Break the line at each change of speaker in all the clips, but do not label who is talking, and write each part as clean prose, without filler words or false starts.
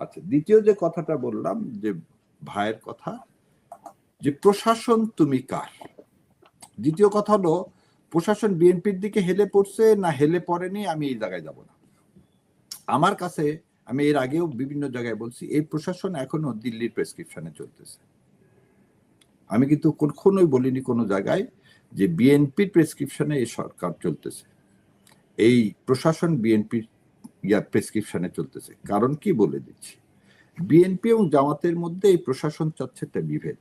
আচ্ছা, দ্বিতীয় যে কথাটা বললাম, যে ভাইয়ের কথা, যে প্রশাসন তুমি কার। দ্বিতীয় কথা হলো, প্রশাসন বিএনপির দিকে হেলে পড়ছে না হেলে পড়েনি, আমি এই জায়গায় যাব না। আমার কাছে, আমি এর আগেও বিভিন্ন জায়গায় বলছি, এই প্রশাসন এখনো দিল্লির প্রেসক্রিপশনে চলতেছে। আমি কিন্তু কখনোই বলিনি কোনো জায়গায় যে বিএনপির প্রেসক্রিপশনে এই সরকার চলতেছে। এই প্রশাসন বিএনপির প্রেসক্রিপশনে চলতেছে। কারণ কি বলে দিচ্ছি, বিএনপি এবং জামাতের মধ্যে এই প্রশাসন চাচ্ছে একটা বিভেদ।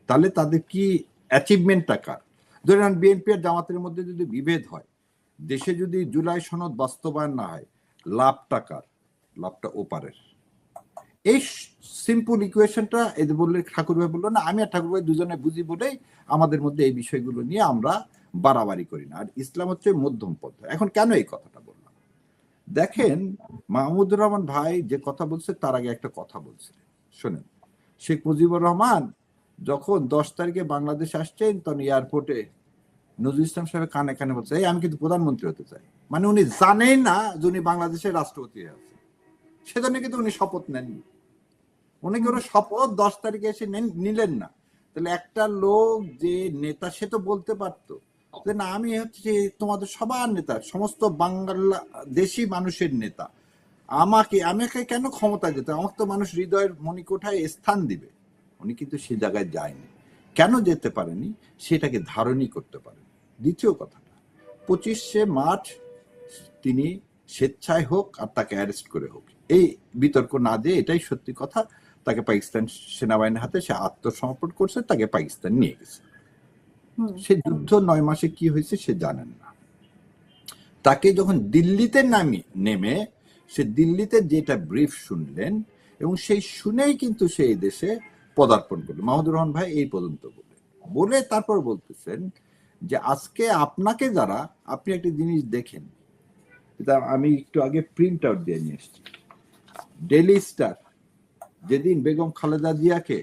তাহলে তাদের কি অ্যাচিভমেন্টটা কার? ধরেন বিএনপি আর জামাতের মধ্যে যদি বিভেদ হয়, দেশে যদি জুলাই সনদ বাস্তবায়ন না হয়, লাভটা কার? লাভটা ওপারের। এই সিম্পল ইকুয়েশনটা এদের বললে, ঠাকুর ভাই বললো না, আমি আর ঠাকুর ভাই দুজনে বুঝি বলেই আমাদের মধ্যে এই বিষয়গুলো নিয়ে আমরা বাড়াবাড়ি করি না। আর ইসলাম হচ্ছে মধ্যম পথ। এখন কেন এই কথাটা বললাম, দেখেন মাহমুদুর রহমান ভাই যে কথা বলছে তার আগে একটা কথা বলছে, শোনেন। শেখ মুজিবুর রহমান যখন 10 তারিখে বাংলাদেশ আসছেন, তখন এয়ারপোর্টে নজরুল ইসলাম সাহেব কানে কানে বলছে, এই আমি কিন্তু প্রধানমন্ত্রী হতে চাই। মানে উনি জানেন না যে উনি বাংলাদেশের রাষ্ট্রপতি আছে, সেজন্য কিন্তু উনি শপথ নেননি। উনি কোনো শপথ 10 তারিখে এসে নিলেন না। তাহলে একটা লোক যে নেতা, সে তো বলতে পারতো যে না, আমি হচ্ছে তোমাদের সবার নেতা, সমস্ত বাংলাদেশি মানুষের নেতা, আমাকে কেন ক্ষমতা যেতে, আমাকে তো মানুষ হৃদয়ের মণিকোঠায় স্থান দিবে। উনি কিন্তু সে জায়গায় যায়নি। কেন যেতে পারেনি, সেটাকে ধারণই করতে পারেন। দ্বিতীয় কথাটা, 25শে মার্চ তিনি স্বেচ্ছায় হোক আর তাকে অ্যারেস্ট করে হোক, এই বিতর্ক না দিয়ে, এটাই সত্যি কথা, তাকে পাকিস্তান সেনাবাহিনীর হাতে সে আত্মসমর্পণ করছে, তাকে পাকিস্তান নিয়ে গেছে। সে যুদ্ধ 9 মাসে কি হয়েছে সে জানেন না। তাকে যখন দিল্লিতে নেমে সে দিল্লিতে যেটা ব্রিফ শুনলেন, এবং সেই শুনেই কিন্তু সে এই দেশে পদার্পণ করলো। মাহমুদুর রহমান ভাই এই পর্যন্ত বলে তারপর বলতেছেন যে আজকে আপনাকে যারা, আপনি একটা জিনিস দেখেন, এটা আমি একটু আগে প্রিন্ট আউট দিয়ে নিয়ে এসেছি। ডেইলি স্টার যেদিন বেগম খালেদা জিয়াকে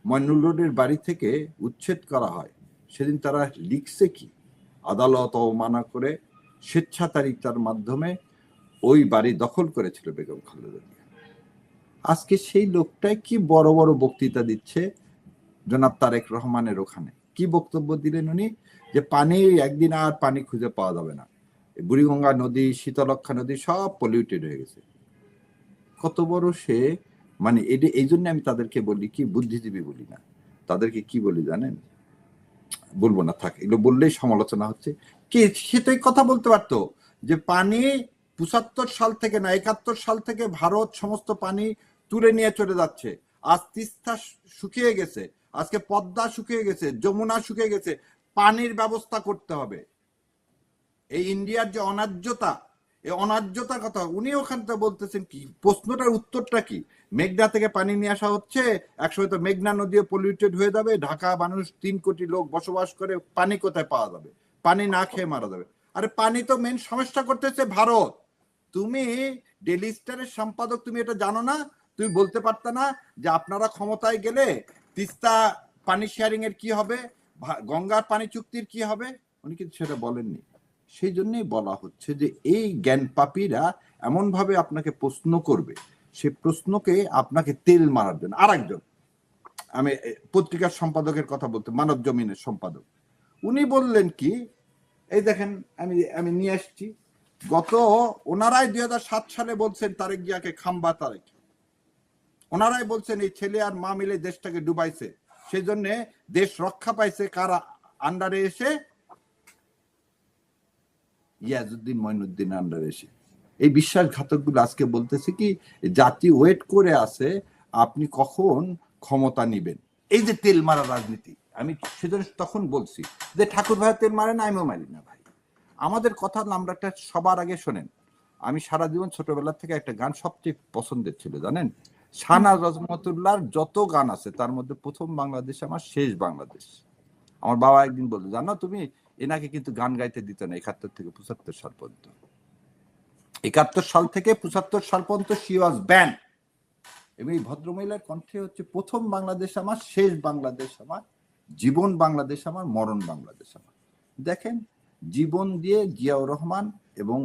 মইনুল রোডের বাড়ি থেকে উচ্ছেদ করা হয়, সেদিন তারা লিখছে কি, আদালত অবমাননা করে স্বেচ্ছাচারিতার মাধ্যমে ওই বাড়ি দখল করেছিল বেগম খালেদা জিয়া। আজকে সেই লোকটাই কি বড় বড় বক্তৃতা দিচ্ছে জনাব তারেক রহমানের ওখানে। কি বক্তব্য দিলেন উনি, যে পানি একদিন আর পানি খুঁজে পাওয়া যাবে না, বুড়িগঙ্গা নদী, শীতলক্ষা নদী সব পলিউটেড হয়ে গেছে। কত বড় সে, মানে এই জন্য আমি তাদেরকে বলি কি, বুদ্ধিজীবী বলি না, তাদেরকে কি বলি জানেন, বলবো না, থাক, এগুলো বললেই সমালোচনা হচ্ছে। কি সেটাই কথা বলতে পারতো যে পানি 75 সাল থেকে না 71 সাল থেকে ভারত সমস্ত পানি তুলে নিয়ে চলে যাচ্ছে। আজ তিস্তা শুকিয়ে গেছে, আজকে পদ্মা শুকিয়ে গেছে, যমুনা শুকিয়ে গেছে, পানির ব্যবস্থা করতে হবে। এই ইন্ডিয়ার যে অন্যায্যতা, এই অন্যায্যতার কথা উনি ওখানটা বলতেছেন কি, প্রশ্নটার উত্তরটা কি, মেঘনা থেকে পানি নিয়ে আসা হচ্ছে, একসময় তো মেঘনা নদীও পলিউটেড হয়ে যাবে, ঢাকা মানুষ 3 কোটি লোক বসবাস করে, পানি কোথায় পাওয়া যাবে, পানি না খেয়ে মারা যাবে। আরে পানি তো মেন সমস্যা করতেছে ভারত। তুমি ডেইলি স্টারের সম্পাদক, তুমি এটা জানো না? তুমি বলতে পারত না যে আপনারা ক্ষমতায় গেলে তিস্তা পানি শেয়ারিং এর কি হবে, গঙ্গার পানি চুক্তির কি হবে? উনি কিন্তু সেটা বলেননি। সেই জন্যই বলা হচ্ছে যে এই জ্ঞান পাপীরা এমন ভাবে আপনাকে প্রশ্ন করবে, সে প্রশ্নকে আপনাকে তেল মারার জন্য। আরেকজন, আমি পত্রিকার সম্পাদকের কথা বলতে, মানব জমিনের সম্পাদক, উনি বললেন কি, এই দেখেন আমি নিয়ে আসছি, ওনারাই 2007 সালে বলছেন তারেক জিয়াকে খাম্বা তারেক, ওনারাই বলছেন এই ছেলে আর মা মিলে দেশটাকে ডুবাইছে, সেই জন্য দেশ রক্ষা পাইছে কারা আন্ডারে এসে, ইয়াজউদ্দিন মঈনুদ্দিন আন্ডারে এসে। এই বিশ্বাসঘাতকগুলো আজকে বলতেছে কি, জাতি ওয়েট করে আছে আপনি কখন ক্ষমতা নিবেন। এই যে তেল মারা রাজনীতি, আমি সেজন্য তখন বলছি যে ঠাকুর ভাই তেল মারে না, আমিও মারি না ভাই। আমাদের কথা আমরা একটা সবার আগে শোনেন, আমি সারা জীবন ছোটবেলা থেকে একটা গান সবচেয়ে পছন্দের ছিল জানেন, শাহনাজ রহমতুল্লাহর যত গান আছে তার মধ্যে প্রথম বাংলাদেশ আমার শেষ বাংলাদেশ। আমার বাবা একদিন বললো, জানো তুমি, এনাকে কিন্তু গান গাইতে দিত না 71 থেকে 75 সাল পর্যন্ত। 71 সাল থেকে 75 সাল পর্যন্ত শি ওয়াজ ব্যান। এবং এই ভদ্রমহিলার কণ্ঠে হচ্ছে প্রথম বাংলাদেশ আমার, শেষ বাংলাদেশ আমার, জীবন বাংলাদেশ আমার, মরণ বাংলাদেশ আমার। দেখেন, জীবন দিয়ে জিয়াউর রহমান এবং